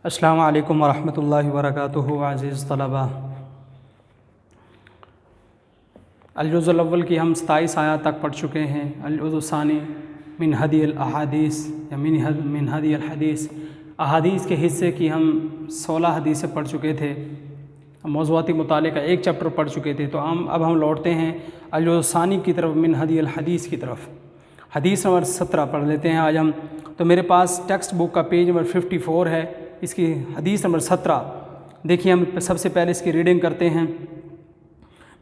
السلام علیکم ورحمۃ اللہ وبرکاتہ۔ عزیز طلباء، الجزء الاول کی ہم 27 آیات تک پڑھ چکے ہیں۔ الجزء الثانی من ہدی الاحادیث یا من ہدی الحدیث، احادیث کے حصے کی ہم 16 حدیثیں پڑھ چکے تھے۔ موضوعاتی مطالعے کا ایک چیپٹر پڑھ چکے تھے، تو اب ہم لوٹتے ہیں الجزء الثانی کی طرف، من ہدی الحدیث کی طرف۔ حدیث نمبر 17 پڑھ لیتے ہیں آج ہم۔ تو میرے پاس ٹیکسٹ بک کا پیج نمبر 54 ہے، اس کی حدیث نمبر 17 دیکھیے۔ ہم سب سے پہلے اس کی ریڈنگ کرتے ہیں۔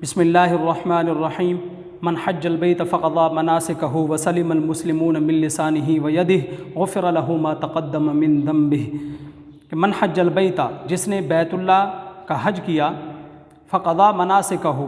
بسم اللہ الرحمن الرحیم۔ من حج البیت فقضى مناسکہ وسلم المسلمون من لسانہ ویدہ غفر له ما تقدم من ذنبہ۔ کہ من حج البیت، جس نے بیت اللہ کا حج کیا، فقضى مناسکہ،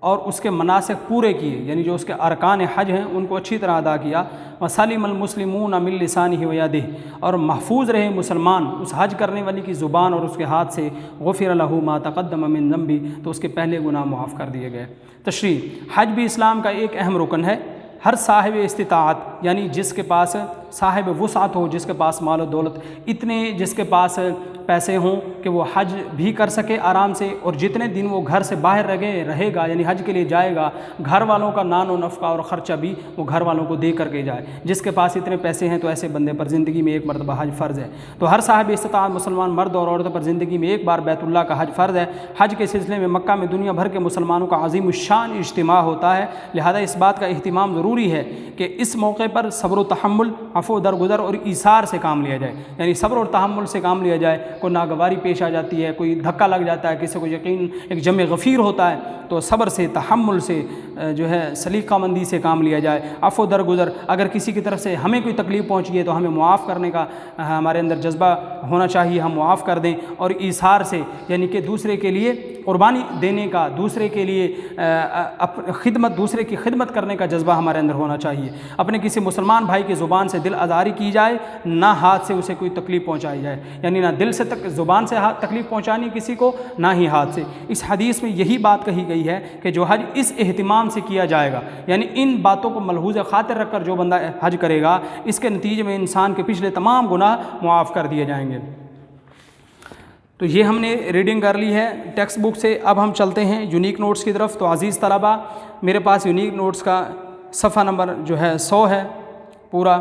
اور اس کے مناسک پورے کیے، یعنی جو اس کے ارکان حج ہیں ان کو اچھی طرح ادا کیا، وسلم المسلمون من لسانہ ویدہ، اور محفوظ رہے مسلمان اس حج کرنے والی کی زبان اور اس کے ہاتھ سے، غفر له ما تقدم من ذنبہ، تو اس کے پہلے گناہ معاف کر دیے گئے۔ تشریح: حج بھی اسلام کا ایک اہم رکن ہے۔ ہر صاحب استطاعت، یعنی جس کے پاس صاحب وسعت ہو، جس کے پاس مال و دولت اتنے، جس کے پاس پیسے ہوں کہ وہ حج بھی کر سکے آرام سے، اور جتنے دن وہ گھر سے باہر رہے گا، یعنی حج کے لیے جائے گا، گھر والوں کا نان و نفقہ اور خرچہ بھی وہ گھر والوں کو دے کر کے جائے۔ جس کے پاس اتنے پیسے ہیں تو ایسے بندے پر زندگی میں ایک مرتبہ حج فرض ہے۔ تو ہر صاحب استطاعت مسلمان مرد اور عورتوں پر زندگی میں ایک بار بیت اللہ کا حج فرض ہے۔ حج کے سلسلے میں مکہ میں دنیا بھر کے مسلمانوں کا عظیم الشان اجتماع ہوتا ہے، لہذا اس بات کا اہتمام ضروری ہے کہ اس موقع پر صبر و تحمل، عفو و درگزر اور ایثار سے کام لیا جائے، یعنی صبر اور تحمل سے کام لیا جائے۔ کوئی ناگواری پیش آ جاتی ہے، کوئی دھکا لگ جاتا ہے، کسی کو یقین ایک جمع غفیر ہوتا ہے، تو صبر سے، تحمل سے، جو ہے سلیقہ مندی سے کام لیا جائے۔ عفو درگزر، اگر کسی کی طرف سے ہمیں کوئی تکلیف پہنچی ہے تو ہمیں معاف کرنے کا ہمارے اندر جذبہ ہونا چاہیے، ہم معاف کر دیں۔ اور ایثار سے، یعنی کہ دوسرے کے لیے قربانی دینے کا، دوسرے کے لیے خدمت، دوسرے کی خدمت کرنے کا جذبہ ہمارے اندر ہونا چاہیے۔ اپنے کسی مسلمان بھائی کی زبان سے دل آزاری کی جائے، نہ ہاتھ سے اسے کوئی تکلیف پہنچائی جائے، یعنی نہ دل سے زبان سے تکلیف پہنچانی کسی کو، نہ ہی ہاتھ سے۔ اس حدیث میں یہی بات کہی گئی ہے کہ جو حج اس اہتمام سے کیا جائے گا، یعنی ان باتوں کو ملحوظ خاطر رکھ کر جو بندہ حج کرے گا، اس کے نتیجے میں انسان کے پچھلے تمام گناہ معاف کر دیے جائیں گے۔ تو یہ ہم نے ریڈنگ کر لی ہے ٹیکسٹ بک سے۔ اب ہم چلتے ہیں یونیک نوٹس کی طرف۔ تو عزیز طلباء، میرے پاس یونیک نوٹس کا صفحہ نمبر جو ہے 100 ہے پورا،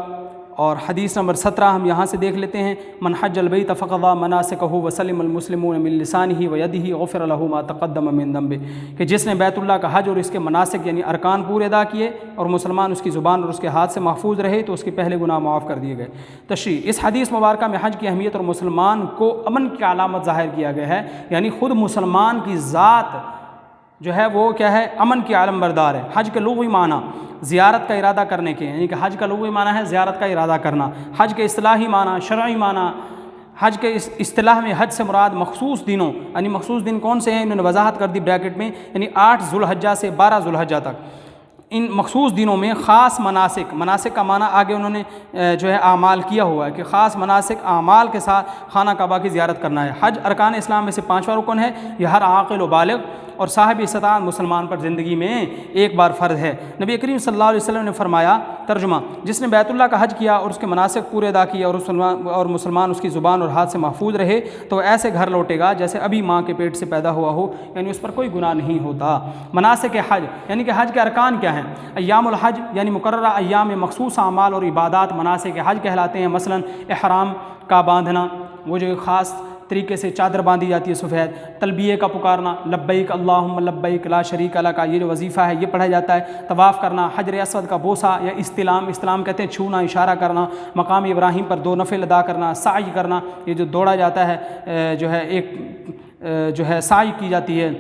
اور حدیث نمبر 17 ہم یہاں سے دیکھ لیتے ہیں۔ من حج البیت فقضى مناسکہ وسلم المسلمون من لسانہ ویدہ غفر له ما تقدم من ذنبہ۔ کہ جس نے بیت اللہ کا حج اور اس کے مناسک یعنی ارکان پورے ادا کیے، اور مسلمان اس کی زبان اور اس کے ہاتھ سے محفوظ رہے، تو اس کے پہلے گناہ معاف کر دیے گئے۔ تشریح: اس حدیث مبارکہ میں حج کی اہمیت اور مسلمان کو امن کی علامت ظاہر کیا گیا ہے، یعنی خود مسلمان کی ذات جو ہے وہ کیا ہے، امن کی علم بردار ہے۔ حج کے لغوی معنی زیارت کا ارادہ کرنے کے، یعنی کہ حج کا لغوی معنی ہے زیارت کا ارادہ کرنا۔ حج کے اصطلاحی معنی، شرعی معنی، حج کے اصطلاح میں حج سے مراد مخصوص دنوں، یعنی مخصوص دن کون سے ہیں انہوں نے وضاحت کر دی بریکٹ میں، یعنی 8 ذو الحجہ سے 12 ذو الحجہ تک، ان مخصوص دنوں میں خاص مناسک کا معنی آگے انہوں نے جو ہے اعمال کیا ہوا ہے کہ خاص مناسک اعمال کے ساتھ خانہ کعبہ کی زیارت کرنا ہے۔ حج ارکان اسلام میں سے 5واں رکن ہے، یہ ہر عاقل و بالغ اور صاحب استطاعت مسلمان پر زندگی میں ایک بار فرض ہے۔ نبی کریم صلی اللہ علیہ وسلم نے فرمایا، ترجمہ: جس نے بیت اللہ کا حج کیا اور اس کے مناسک پورے ادا کیے، اور مسلمان اس کی زبان اور ہاتھ سے محفوظ رہے، تو ایسے گھر لوٹے گا جیسے ابھی ماں کے پیٹ سے پیدا ہوا ہو، یعنی اس پر کوئی گناہ نہیں ہوتا۔ مناسک حج، یعنی کہ حج کے ارکان کیا ہیں؟ ایام الحج، یعنی مقررہ ایام میں مخصوص اعمال اور عبادات مناسک حج کہلاتے ہیں۔ مثلا احرام کا باندھنا، وہ جو خاص طریقے سے چادر باندھی جاتی ہے سفید، تلبیہ کا پکارنا، لبیک اللہم لبیک لا شریک لک، یہ جو وظیفہ ہے یہ پڑھا جاتا ہے۔ طواف کرنا، حجر اسود کا بوسہ یا استلام کہتے ہیں چھونا، اشارہ کرنا، مقام ابراہیم پر 2 نفل ادا کرنا، سعی کرنا، یہ جو دوڑا جاتا ہے، جو ہے ایک جو ہے سعی کی جاتی ہے،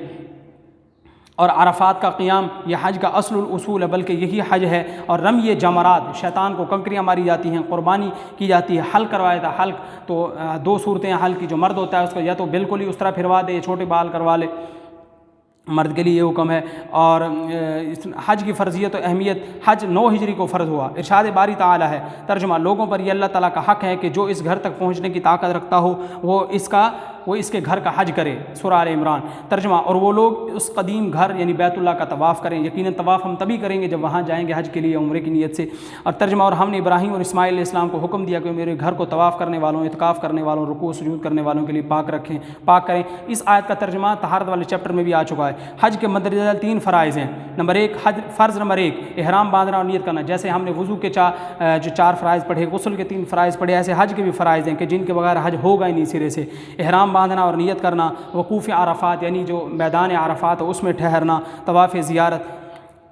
اور عرفات کا قیام، یہ حج کا اصل الاصول ہے، بلکہ یہی حج ہے۔ اور رمی جمرات، شیطان کو کنکریاں ماری جاتی ہیں، قربانی کی جاتی ہے، حلق کروایا تھا۔ حلق تو 2 صورتیں ہیں حلق کی، جو مرد ہوتا ہے اس کو یا تو بالکل ہی اس طرح پھروا دے، چھوٹے بال کروا لے، مرد کے لیے یہ حکم ہے۔ اور حج کی فرضیت و اہمیت، حج 9 ہجری کو فرض ہوا۔ ارشاد باری تعالی ہے، ترجمہ: لوگوں پر یہ اللہ تعالیٰ کا حق ہے کہ جو اس گھر تک پہنچنے کی طاقت رکھتا ہو وہ اس کا وہ اس کے گھر کا حج کرے، سورہ آل عمران۔ ترجمہ، اور وہ لوگ اس قدیم گھر یعنی بیت اللہ کا طواف کریں، یقیناً طواف ہم تبھی کریں گے جب وہاں جائیں گے حج کے لیے عمرے کی نیت سے۔ اور ترجمہ، اور ہم نے ابراہیم اور اسماعیل علیہ السلام کو حکم دیا کہ میرے گھر کو طواف کرنے والوں، اعتکاف کرنے والوں، رکوع سجود کرنے والوں کے لیے پاک کریں۔ اس آیت کا ترجمہ طہارت والے چیپٹر میں بھی آ چکا ہے۔ حج کے مندرجہ 3 فرائض ہیں۔ نمبر 1 حج، فرض نمبر 1 احرام باندھنا اور نیت کرنا، جیسے ہم نے وضو کے جو 4 فرائض پڑھے، غسل کے 3 فرائض پڑھے، ایسے حج کے بھی فرائض ہیں کہ جن کے بغیر حج ہوگا ہی نہیں سرے سے۔ احرام باندھنا اور نیت کرنا، وقوف عرفات یعنی جو میدان عرفات ہے اس میں ٹھہرنا، طواف زیارت،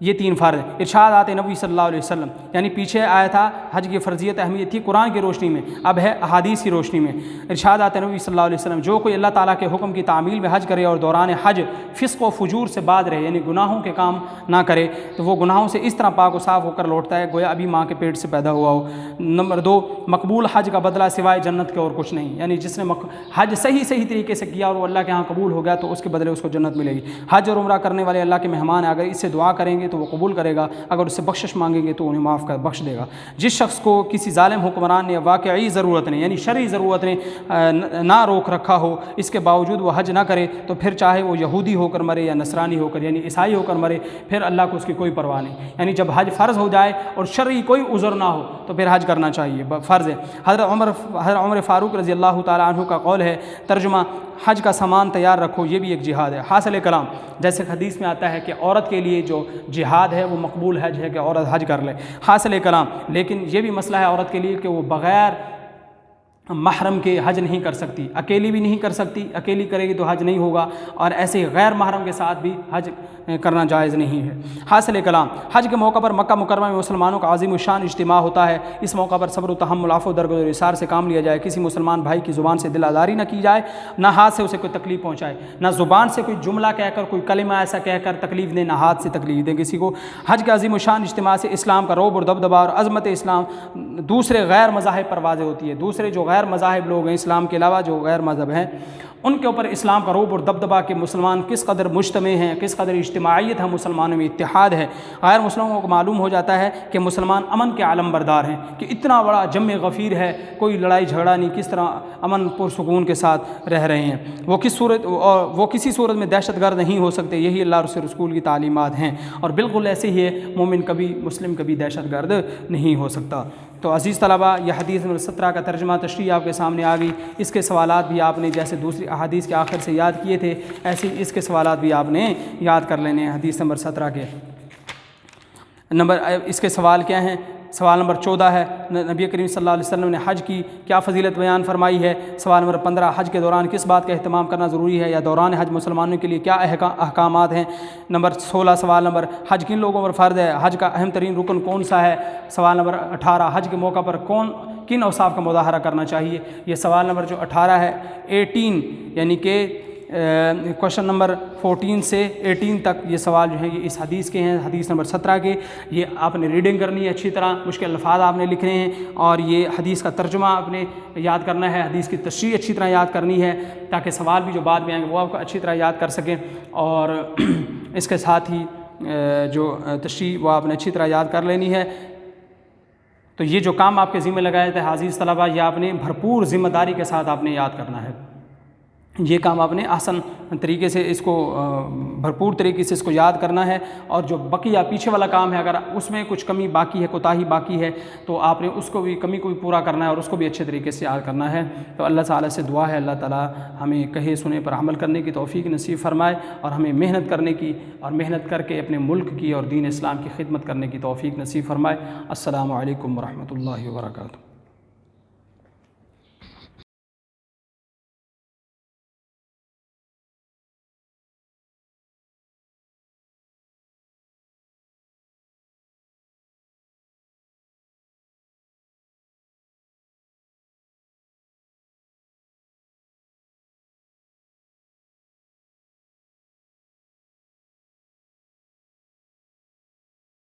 یہ 3 فرض ہیں۔ ارشادات نبی صلی اللہ علیہ وسلم، یعنی پیچھے آیا تھا حج کی فرضیت اہمیت تھی قرآن کی روشنی میں، اب ہے احادیث کی روشنی میں۔ ارشادات نبی صلی اللہ علیہ وسلم، جو کوئی اللہ تعالیٰ کے حکم کی تعمیل میں حج کرے اور دوران حج فسق و فجور سے باز رہے، یعنی گناہوں کے کام نہ کرے، تو وہ گناہوں سے اس طرح پاک و صاف ہو کر لوٹتا ہے گویا ابھی ماں کے پیٹ سے پیدا ہوا ہو۔ نمبر 2 مقبول حج کا بدلہ سوائے جنت کے اور کچھ نہیں، یعنی جس نے حج صحیح طریقے سے کیا اور وہ اللہ کے ہاں قبول ہو گیا تو اس کے بدلے اس کو جنت ملے گی۔ حج اور عمرہ کرنے والے اللہ کے مہمان ہیں، اگر اس سے دعا کریں گے تو وہ قبول کرے گا، اگر اس سے بخشش مانگیں گے تو انہیں بخش دے گا۔ جس شخص کو کسی ظالم حکمران نے واقعی ضرورت نے یعنی شرعی ضرورت نے نہ روک رکھا ہو، اس کے باوجود وہ حج نہ کرے، تو پھر چاہے وہ یہودی ہو کر مرے یا نصرانی ہو کر یعنی عیسائی ہو کر مرے، پھر اللہ کو اس کی کوئی پرواہ نہیں۔ یعنی جب حج فرض ہو جائے اور شرعی کوئی عذر نہ ہو تو پھر حج کرنا چاہیے، فرض ہے۔ حضرت عمر فاروق رضی اللہ تعالیٰ عنہ کا قول ہے، ترجمہ، حج کا سامان تیار رکھو، یہ بھی ایک جہاد ہے۔ حاصل کلام، جیسے حدیث میں آتا ہے کہ عورت کے لیے جو جہاد ہے وہ مقبول حج ہے کہ عورت حج کر لے۔ حاصل کلام، لیکن یہ بھی مسئلہ ہے عورت کے لیے کہ وہ بغیر محرم کے حج نہیں کر سکتی، اکیلی بھی نہیں کر سکتی، اکیلی کرے گی تو حج نہیں ہوگا، اور ایسے غیر محرم کے ساتھ بھی حج کرنا جائز نہیں ہے۔ حاصل کلام، حج کے موقع پر مکہ مکرمہ میں مسلمانوں کا عظیم الشان اجتماع ہوتا ہے۔ اس موقع پر صبر و تحمل، عفو و درگزر و ایثار سے کام لیا جائے، کسی مسلمان بھائی کی زبان سے دل آزاری نہ کی جائے، نہ ہاتھ سے اسے کوئی تکلیف پہنچائے، نہ زبان سے کوئی جملہ کہہ کر کوئی کلمہ ایسا کہہ کر تکلیف دیں، نہ ہاتھ سے تکلیف دیں کسی کو۔ حج کے عظیم الشان اجتماع سے اسلام کا رعب اور دبدبہ اور عظمت اسلام دوسرے غیر مذاہب پر واضح ہوتی ہے۔ دوسرے جو غیر مذاہب لوگ ہیں اسلام کے علاوہ جو غیر مذہب ہیں، ان کے اوپر اسلام کا رعب اور دبدبہ کہ مسلمان کس قدر مجتمع ہیں، کس قدر اجتماعیت ہے، مسلمانوں میں اتحاد ہے۔ غیر مسلموں کو معلوم ہو جاتا ہے کہ مسلمان امن کے علم بردار ہیں، کہ اتنا بڑا جم غفیر ہے، کوئی لڑائی جھگڑا نہیں، کس طرح امن پرسکون کے ساتھ رہ رہے ہیں۔ وہ کسی صورت میں دہشت گرد نہیں ہو سکتے، یہی اللہ اور اس کے رسول کی تعلیمات ہیں، اور بالکل ایسے ہی ہے، مومن کبھی مسلم کبھی دہشت گرد نہیں ہو سکتا۔ تو عزیز طلبہ، یہ حدیث نمبر 17 کا ترجمہ تشریح آپ کے سامنے آ گئی۔ اس کے سوالات بھی آپ نے جیسے دوسری احادیث کے آخر سے یاد کیے تھے، ایسے اس کے سوالات بھی آپ نے یاد کر لینے ہیں۔ حدیث نمبر 17 کے اس کے سوال کیا ہیں؟ سوال نمبر 14 ہے، نبی کریم صلی اللہ علیہ وسلم نے حج کی کیا فضیلت بیان فرمائی ہے؟ سوال نمبر 15، حج کے دوران کس بات کا اہتمام کرنا ضروری ہے، یا دوران حج مسلمانوں کے لیے کیا احکامات ہیں؟ نمبر 16 سوال نمبر، حج کن لوگوں پر فرض ہے، حج کا اہم ترین رکن کون سا ہے؟ سوال نمبر 18، حج کے موقع پر کن اوصاف کا مظاہرہ کرنا چاہیے؟ یہ سوال نمبر جو 18 ہے 18 یعنی کہ کوشچن نمبر 14 سے 18 تک یہ سوال جو ہیں یہ اس حدیث کے ہیں، حدیث نمبر 17 کے۔ یہ آپ نے ریڈنگ کرنی ہے اچھی طرح، مشکل الفاظ آپ نے لکھنے ہیں، اور یہ حدیث کا ترجمہ آپ نے یاد کرنا ہے، حدیث کی تشریح اچھی طرح یاد کرنی ہے، تاکہ سوال بھی جو بعد میں آئیں گے وہ آپ کو اچھی طرح یاد کر سکیں، اور اس کے ساتھ ہی جو تشریح وہ آپ نے اچھی طرح یاد کر لینی ہے۔ تو یہ جو کام آپ کے ذمہ لگائے تھے عزیز طلبہ، یہ آپ نے بھرپور ذمہ داری کے ساتھ آپ نے یاد کرنا ہے۔ یہ کام آپ نے آسان طریقے سے اس کو بھرپور طریقے سے اس کو یاد کرنا ہے، اور جو بقیہ پیچھے والا کام ہے اگر اس میں کچھ کمی باقی ہے، کوتاہی باقی ہے، تو آپ نے اس کو بھی کمی کو بھی پورا کرنا ہے اور اس کو بھی اچھے طریقے سے یاد کرنا ہے۔ تو اللہ تعالیٰ سے دعا ہے اللہ تعالیٰ ہمیں کہے سنے پر عمل کرنے کی توفیق نصیب فرمائے، اور ہمیں محنت کرنے کی اور محنت کر کے اپنے ملک کی اور دین اسلام کی خدمت کرنے کی توفیق نصیب فرمائے۔ السلام علیکم ورحمۃ اللہ وبرکاتہ۔